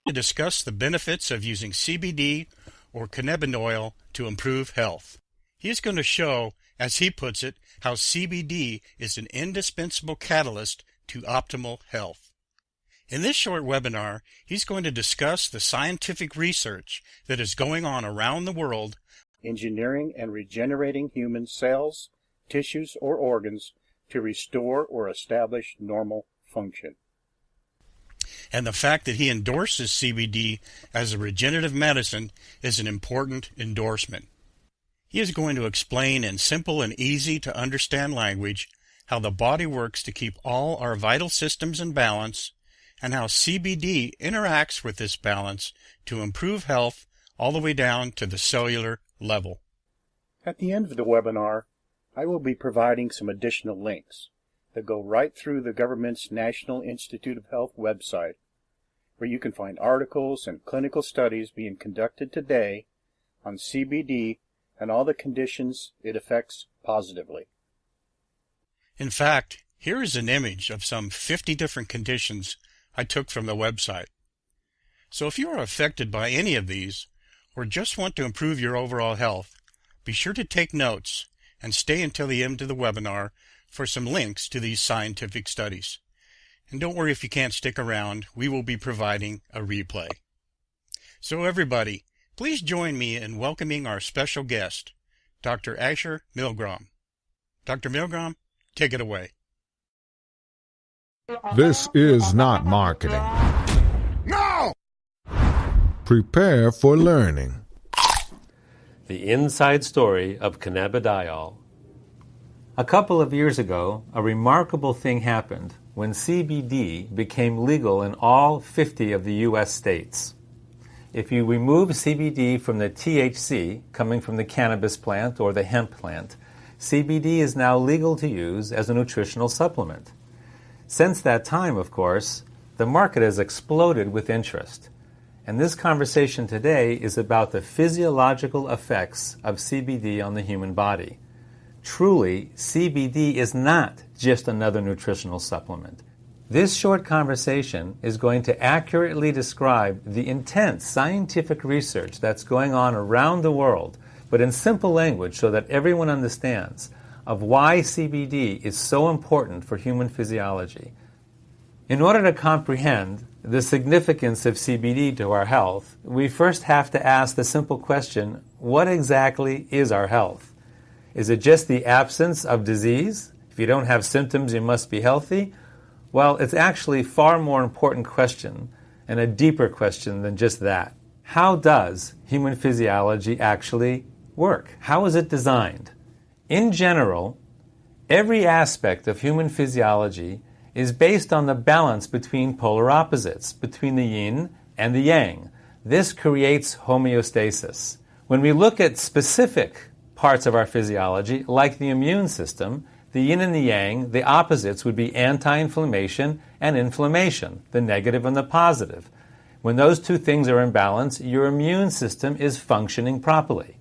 to discuss the benefits of using CBD or cannabidiol to improve health. He is going to show, as he puts it, how CBD is an indispensable catalyst to optimal health. In this short webinar, he's going to discuss the scientific research that is going on around the world, engineering and regenerating human cells, tissues, or organs to restore or establish normal function. And the fact that he endorses CBD as a regenerative medicine is an important endorsement. He is going to explain in simple and easy to understand language how the body works to keep all our vital systems in balance and how CBD interacts with this balance to improve health all the way down to the cellular level. At the end of the webinar, I will be providing some additional links that go right through the government's National Institute of Health website, where you can find articles and clinical studies being conducted today on CBD and all the conditions it affects positively. In fact, here is an image of some 50 different conditions I took from the website. So if you are affected by any of these, or just want to improve your overall health, be sure to take notes and stay until the end of the webinar for some links to these scientific studies. And don't worry if you can't stick around, we will be providing a replay. So everybody, please join me in welcoming our special guest, Dr. Asher Milgram. Dr. Milgram, take it away. This is not marketing. No! Prepare for learning. The inside story of cannabidiol. A couple of years ago, a remarkable thing happened when CBD became legal in all 50 of the U.S. states. If you remove CBD from the THC coming from the cannabis plant or the hemp plant, CBD is now legal to use as a nutritional supplement. Since that time, of course, the market has exploded with interest. And this conversation today is about the physiological effects of CBD on the human body. Truly, CBD is not just another nutritional supplement. This short conversation is going to accurately describe the intense scientific research that's going on around the world, but in simple language so that everyone understands of why CBD is so important for human physiology. In order to comprehend the significance of CBD to our health, we first have to ask the simple question, what exactly is our health? Is it just the absence of disease? If you don't have symptoms, you must be healthy? Well, it's actually a far more important question and a deeper question than just that. How does human physiology actually work? How is it designed? In general, every aspect of human physiology is based on the balance between polar opposites, between the yin and the yang. This creates homeostasis. When we look at specific parts of our physiology, like the immune system, the yin and the yang, the opposites would be anti-inflammation and inflammation, the negative and the positive. When those two things are in balance, your immune system is functioning properly.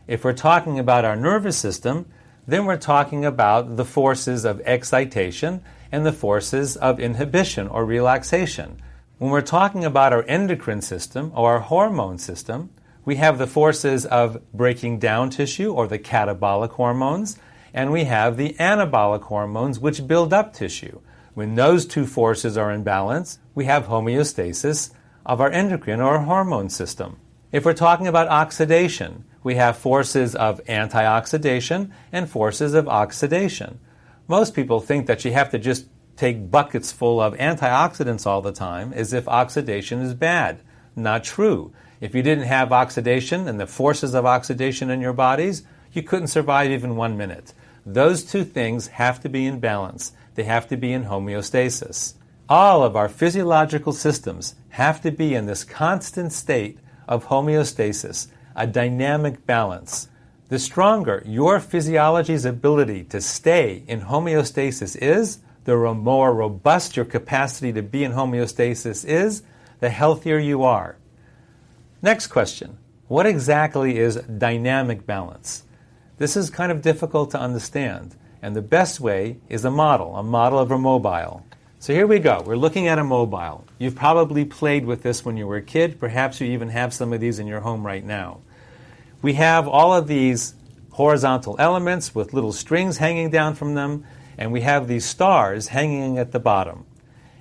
If we're talking about our nervous system, then we're talking about the forces of excitation and the forces of inhibition or relaxation. When we're talking about our endocrine system or our hormone system, we have the forces of breaking down tissue or the catabolic hormones, and we have the anabolic hormones which build up tissue. When those two forces are in balance, we have homeostasis of our endocrine or hormone system. If we're talking about oxidation, we have forces of antioxidation and forces of oxidation. Most people think that you have to just take buckets full of antioxidants all the time as if oxidation is bad. Not true. If you didn't have oxidation and the forces of oxidation in your bodies, you couldn't survive even 1 minute. Those two things have to be in balance. They have to be in homeostasis. All of our physiological systems have to be in this constant state of homeostasis, a dynamic balance. The stronger your physiology's ability to stay in homeostasis is, the more robust your capacity to be in homeostasis is, the healthier you are. Next question. What exactly is dynamic balance? This is kind of difficult to understand, and the best way is a model of a mobile. So here we go. We're looking at a mobile. You've probably played with this when you were a kid. Perhaps you even have some of these in your home right now. We have all of these horizontal elements with little strings hanging down from them, and we have these stars hanging at the bottom.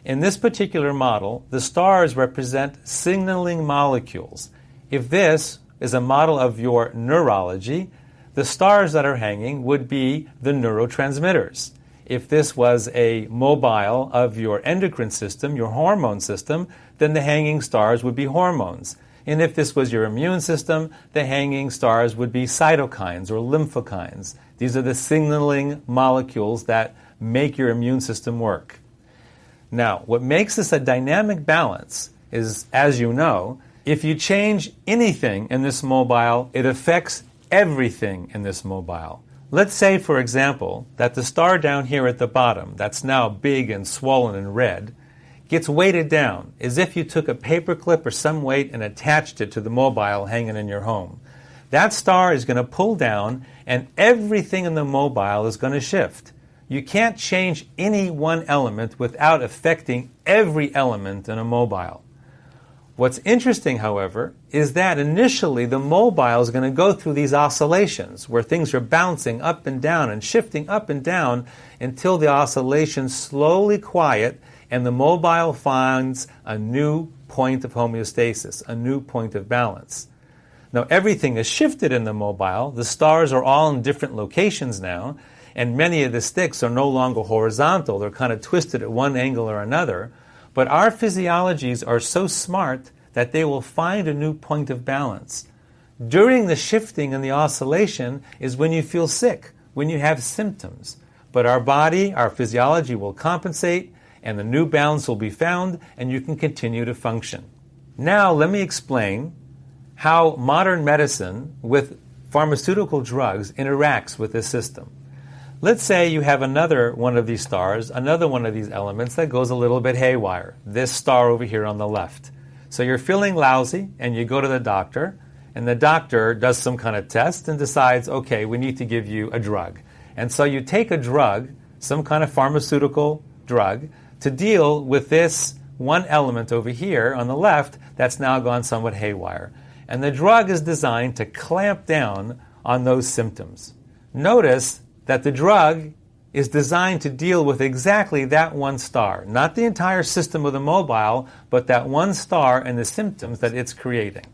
In this particular model, the stars represent signaling molecules. If this is a model of your neurology, the stars that are hanging would be the neurotransmitters. If this was a mobile of your endocrine system, your hormone system, then the hanging stars would be hormones. And if this was your immune system, the hanging stars would be cytokines or lymphokines. These are the signaling molecules that make your immune system work. Now, what makes this a dynamic balance is, as you know, if you change anything in this mobile, it affects everything in this mobile. Let's say, for example, that the star down here at the bottom, that's now big and swollen and red, gets weighted down as if you took a paper clip or some weight and attached it to the mobile hanging in your home. That star is going to pull down and everything in the mobile is going to shift. You can't change any one element without affecting every element in a mobile. What's interesting, however, is that initially the mobile is going to go through these oscillations where things are bouncing up and down and shifting up and down until the oscillations slowly quiet and the mobile finds a new point of homeostasis, a new point of balance. Now everything is shifted in the mobile. The stars are all in different locations now, and many of the sticks are no longer horizontal. They're kind of twisted at one angle or another. But our physiologies are so smart that they will find a new point of balance. During the shifting and the oscillation is when you feel sick, when you have symptoms. But our body, our physiology will compensate, and the new balance will be found, and you can continue to function. Now, let me explain how modern medicine with pharmaceutical drugs interacts with this system. Let's say you have another one of these stars, another one of these elements that goes a little bit haywire. This star over here on the left. So you're feeling lousy and you go to the doctor, and the doctor does some kind of test and decides, okay, we need to give you a drug. And so you take a drug, some kind of pharmaceutical drug, to deal with this one element over here on the left that's now gone somewhat haywire. And the drug is designed to clamp down on those symptoms. Notice that the drug is designed to deal with exactly that one star, not the entire system of the mobile, but that one star and the symptoms that it's creating.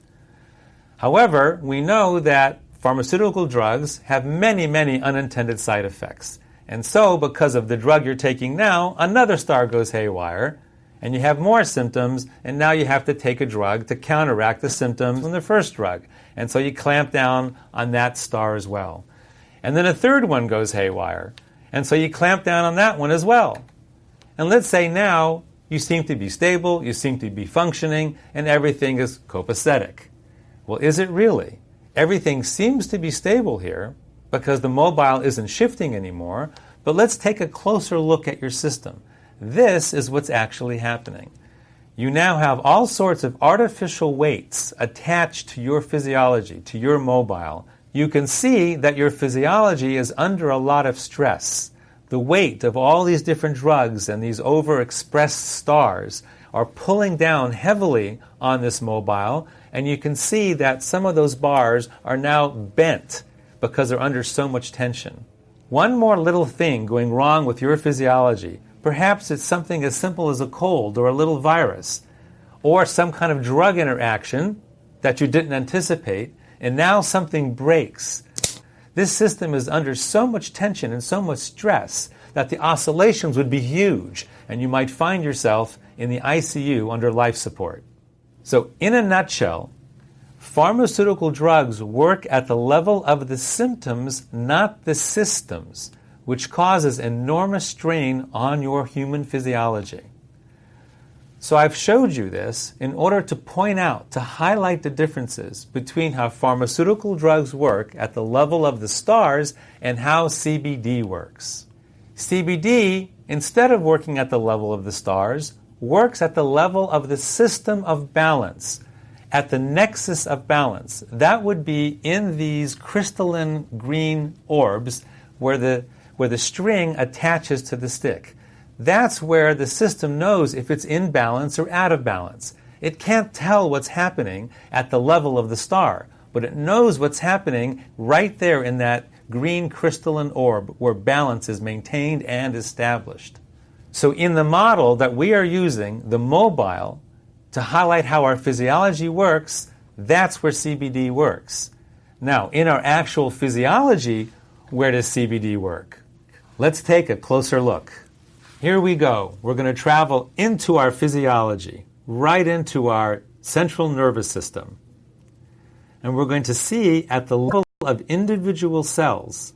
However, we know that pharmaceutical drugs have many, many unintended side effects. And so, because of the drug you're taking now, another star goes haywire, and you have more symptoms, and now you have to take a drug to counteract the symptoms from the first drug. And so you clamp down on that star as well. And then a third one goes haywire. And so you clamp down on that one as well. And let's say now you seem to be stable, you seem to be functioning, and everything is copacetic. Well, is it really? Everything seems to be stable here because the mobile isn't shifting anymore, but let's take a closer look at your system. This is what's actually happening. You now have all sorts of artificial weights attached to your physiology, to your mobile. You can see that your physiology is under a lot of stress. The weight of all these different drugs and these overexpressed stars are pulling down heavily on this mobile, and you can see that some of those bars are now bent because they're under so much tension. One more little thing going wrong with your physiology, perhaps it's something as simple as a cold or a little virus, or some kind of drug interaction that you didn't anticipate, and now something breaks. This system is under so much tension and so much stress that the oscillations would be huge, and you might find yourself in the ICU under life support. So, in a nutshell, pharmaceutical drugs work at the level of the symptoms, not the systems, which causes enormous strain on your human physiology. So I've showed you this in order to point out, to highlight the differences between how pharmaceutical drugs work at the level of the stars and how CBD works. CBD, instead of working at the level of the stars, works at the level of the system of balance, at the nexus of balance. That would be in these crystalline green orbs where the string attaches to the stick. That's where the system knows if it's in balance or out of balance. It can't tell what's happening at the level of the star, but it knows what's happening right there in that green crystalline orb where balance is maintained and established. So in the model that we are using, the mobile, to highlight how our physiology works, that's where CBD works. Now, in our actual physiology, where does CBD work? Let's take a closer look. Here we go. We're going to travel into our physiology, right into our central nervous system. And we're going to see at the level of individual cells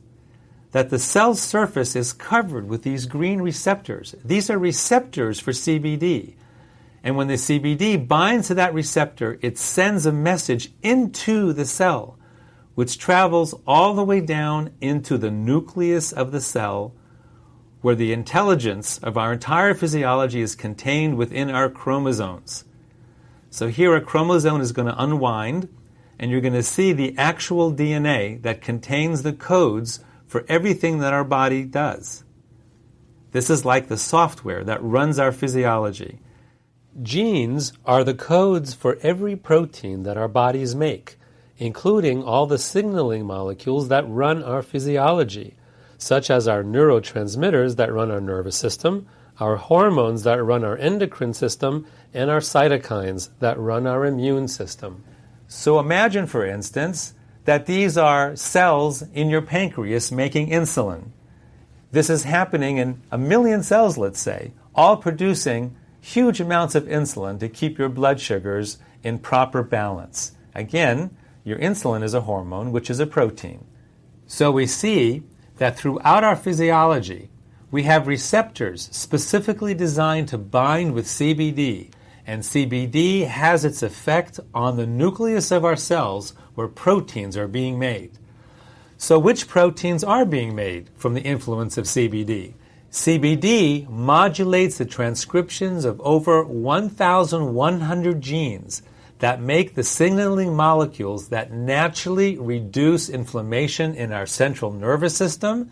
that the cell surface is covered with these green receptors. These are receptors for CBD. And when the CBD binds to that receptor, it sends a message into the cell, which travels all the way down into the nucleus of the cell, where the intelligence of our entire physiology is contained within our chromosomes. So here a chromosome is going to unwind, and you're going to see the actual DNA that contains the codes for everything that our body does. This is like the software that runs our physiology. Genes are the codes for every protein that our bodies make, including all the signaling molecules that run our physiology, such as our neurotransmitters that run our nervous system, our hormones that run our endocrine system, and our cytokines that run our immune system. So imagine, for instance, that these are cells in your pancreas making insulin. This is happening in 1 million cells, let's say, all producing huge amounts of insulin to keep your blood sugars in proper balance. Again, your insulin is a hormone, which is a protein. So we see that throughout our physiology, we have receptors specifically designed to bind with CBD, and CBD has its effect on the nucleus of our cells where proteins are being made. So which proteins are being made from the influence of CBD? CBD modulates the transcriptions of over 1,100 genes that make the signaling molecules that naturally reduce inflammation in our central nervous system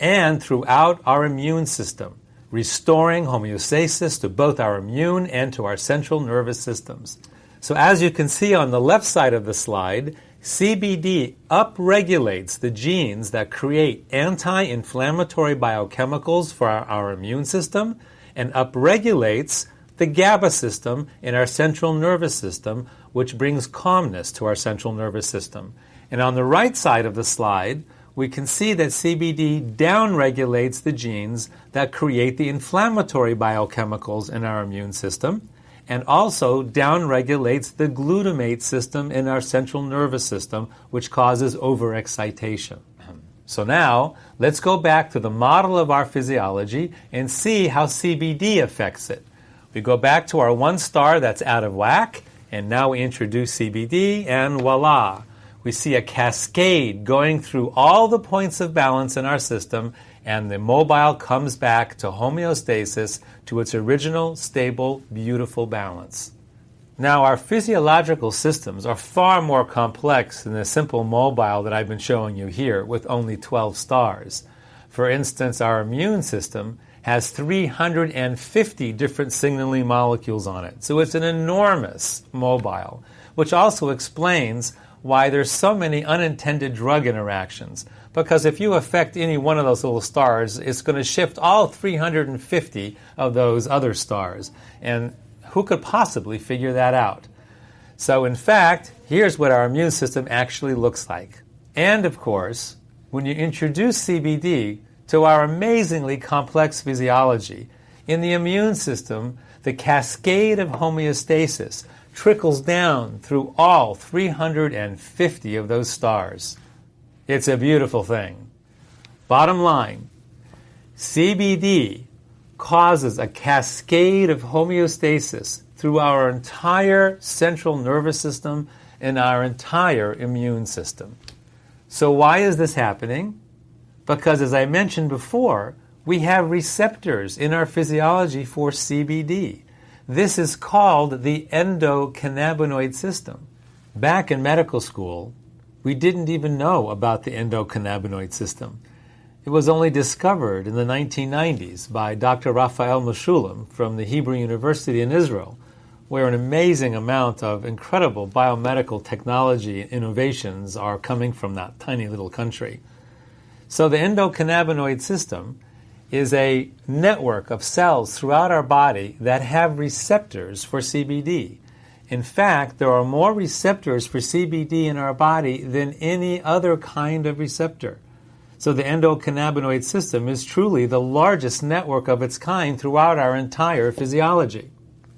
and throughout our immune system, restoring homeostasis to both our immune and to our central nervous systems. So as you can see on the left side of the slide, CBD upregulates the genes that create anti-inflammatory biochemicals for our immune system and upregulates the GABA system in our central nervous system, which brings calmness to our central nervous system. And on the right side of the slide, we can see that CBD downregulates the genes that create the inflammatory biochemicals in our immune system and also downregulates the glutamate system in our central nervous system, which causes overexcitation. So now, let's go back to the model of our physiology and see how CBD affects it. We go back to our one star that's out of whack, and now we introduce CBD, and voila! We see a cascade going through all the points of balance in our system, and the mobile comes back to homeostasis, to its original, stable, beautiful balance. Now, our physiological systems are far more complex than the simple mobile that I've been showing you here with only 12 stars. For instance, our immune system has 350 different signaling molecules on it. So it's an enormous mobile, which also explains why there's so many unintended drug interactions. Because if you affect any one of those little stars, it's going to shift all 350 of those other stars. And who could possibly figure that out? So in fact, here's what our immune system actually looks like. And of course, when you introduce CBD to our amazingly complex physiology, in the immune system, the cascade of homeostasis trickles down through all 350 of those stars. It's a beautiful thing. Bottom line, CBD causes a cascade of homeostasis through our entire central nervous system and our entire immune system. So why is this happening? Because, as I mentioned before, we have receptors in our physiology for CBD. This is called the endocannabinoid system. Back in medical school, we didn't even know about the endocannabinoid system. It was only discovered in the 1990s by Dr. Raphael Mechoulam from the Hebrew University in Israel, where an amazing amount of incredible biomedical technology and innovations are coming from that tiny little country. So the endocannabinoid system is a network of cells throughout our body that have receptors for CBD. In fact, there are more receptors for CBD in our body than any other kind of receptor. So the endocannabinoid system is truly the largest network of its kind throughout our entire physiology.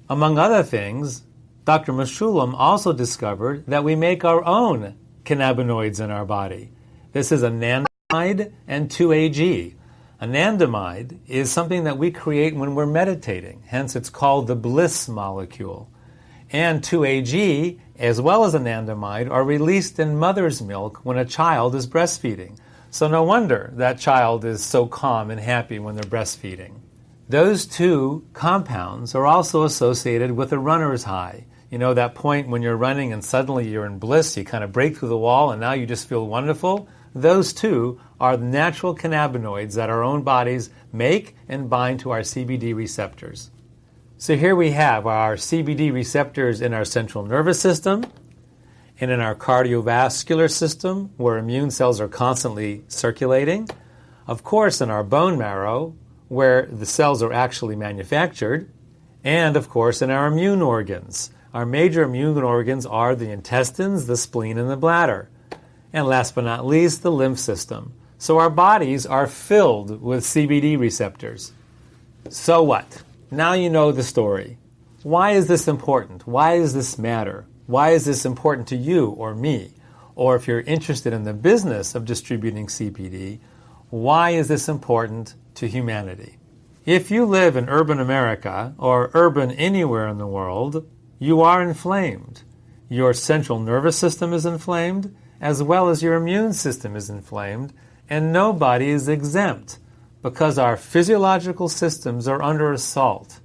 Among other things, Dr. Mechoulam also discovered that we make our own cannabinoids in our body. This is anandamide and 2-AG. Anandamide is something that we create when we're meditating, hence it's called the bliss molecule. And 2-AG, as well as anandamide, are released in mother's milk when a child is breastfeeding. So no wonder that child is so calm and happy when they're breastfeeding. Those two compounds are also associated with a runner's high. You know, that point when you're running and suddenly you're in bliss, you kind of break through the wall and now you just feel wonderful. Those two are the natural cannabinoids that our own bodies make and bind to our CBD receptors. So here we have our CBD receptors in our central nervous system and in our cardiovascular system, where immune cells are constantly circulating. Of course, in our bone marrow, where the cells are actually manufactured. And, of course, in our immune organs. Our major immune organs are the intestines, the spleen, and the bladder. And last but not least, the lymph system. So our bodies are filled with CBD receptors. So what? Now you know the story. Why is this important? Why does this matter? Why is this important to you or me? Or if you're interested in the business of distributing CBD, why is this important to humanity? If you live in urban America or urban anywhere in the world, you are inflamed. Your central nervous system is inflamed, as well as your immune system is inflamed, and nobody is exempt because our physiological systems are under assault.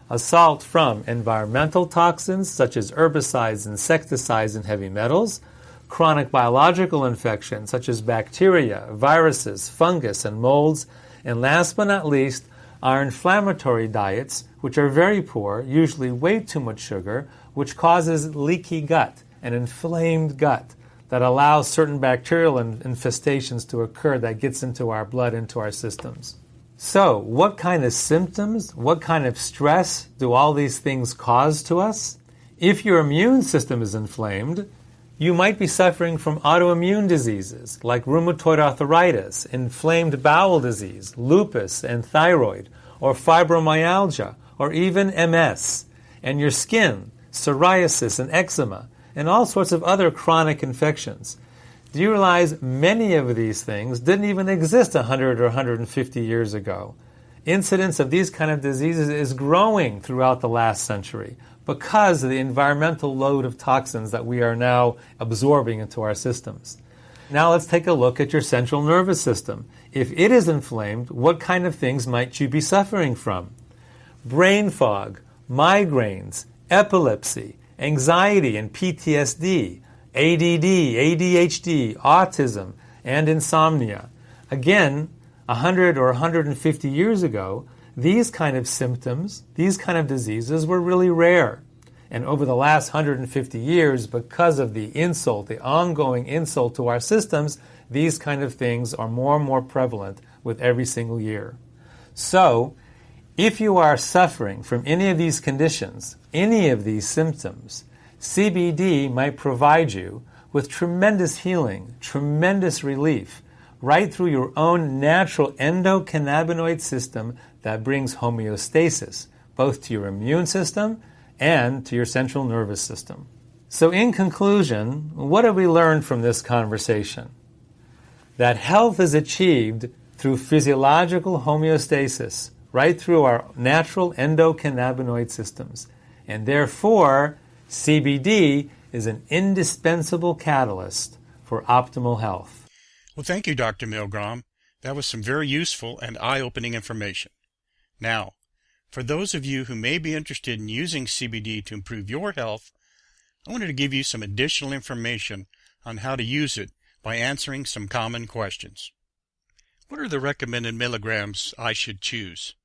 Assault from environmental toxins such as herbicides, insecticides, and heavy metals, chronic biological infections such as bacteria, viruses, fungus, and molds, and last but not least, our inflammatory diets, which are very poor, usually way too much sugar, which causes leaky gut, an inflamed gut that allows certain bacterial infestations to occur that gets into our blood, into our systems. So, what kind of symptoms, what kind of stress do all these things cause to us? If your immune system is inflamed, you might be suffering from autoimmune diseases like rheumatoid arthritis, inflamed bowel disease, lupus and thyroid, or fibromyalgia, or even MS, and your skin, psoriasis and eczema, and all sorts of other chronic infections. Do you realize many of these things didn't even exist 100 or 150 years ago? Incidence of these kind of diseases is growing throughout the last century because of the environmental load of toxins that we are now absorbing into our systems. Now let's take a look at your central nervous system. If it is inflamed, what kind of things might you be suffering from? Brain fog, migraines, epilepsy, anxiety and PTSD, ADD, ADHD, autism, and insomnia. Again, 100 or 150 years ago, these kind of symptoms, these kind of diseases were really rare. And over the last 150 years, because of the insult, the ongoing insult to our systems, these kind of things are more and more prevalent with every single year. So, if you are suffering from any of these conditions, any of these symptoms, CBD might provide you with tremendous healing, tremendous relief, right through your own natural endocannabinoid system that brings homeostasis, both to your immune system and to your central nervous system. So in conclusion, what have we learned from this conversation? That health is achieved through physiological homeostasis, right through our natural endocannabinoid systems. And therefore, CBD is an indispensable catalyst for optimal health. Well, thank you, Dr. Milgram. That was some very useful and eye-opening information. Now, for those of you who may be interested in using CBD to improve your health, I wanted to give you some additional information on how to use it by answering some common questions. What are the recommended milligrams I should choose?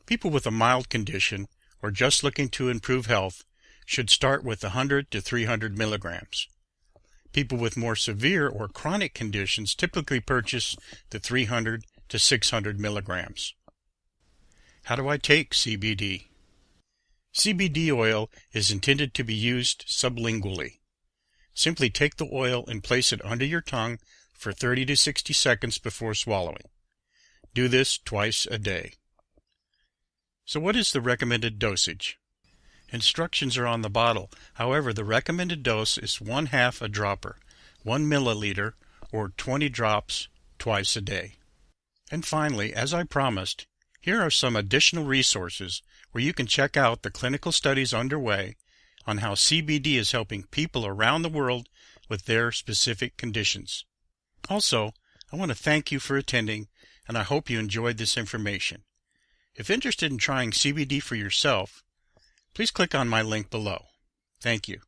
People with a mild condition or just looking to improve health should start with 100 to 300 milligrams. People with more severe or chronic conditions typically purchase the 300 to 600 milligrams. How do I take CBD? CBD oil is intended to be used sublingually. Simply take the oil and place it under your tongue for 30 to 60 seconds before swallowing. Do this twice a day. So what is the recommended dosage? Instructions are on the bottle. However, the recommended dose is 1/2 a dropper, 1 milliliter, or 20 drops twice a day. And finally, as I promised, here are some additional resources where you can check out the clinical studies underway on how CBD is helping people around the world with their specific conditions. Also, I want to thank you for attending, and I hope you enjoyed this information. If interested in trying CBD for yourself, please click on my link below. Thank you.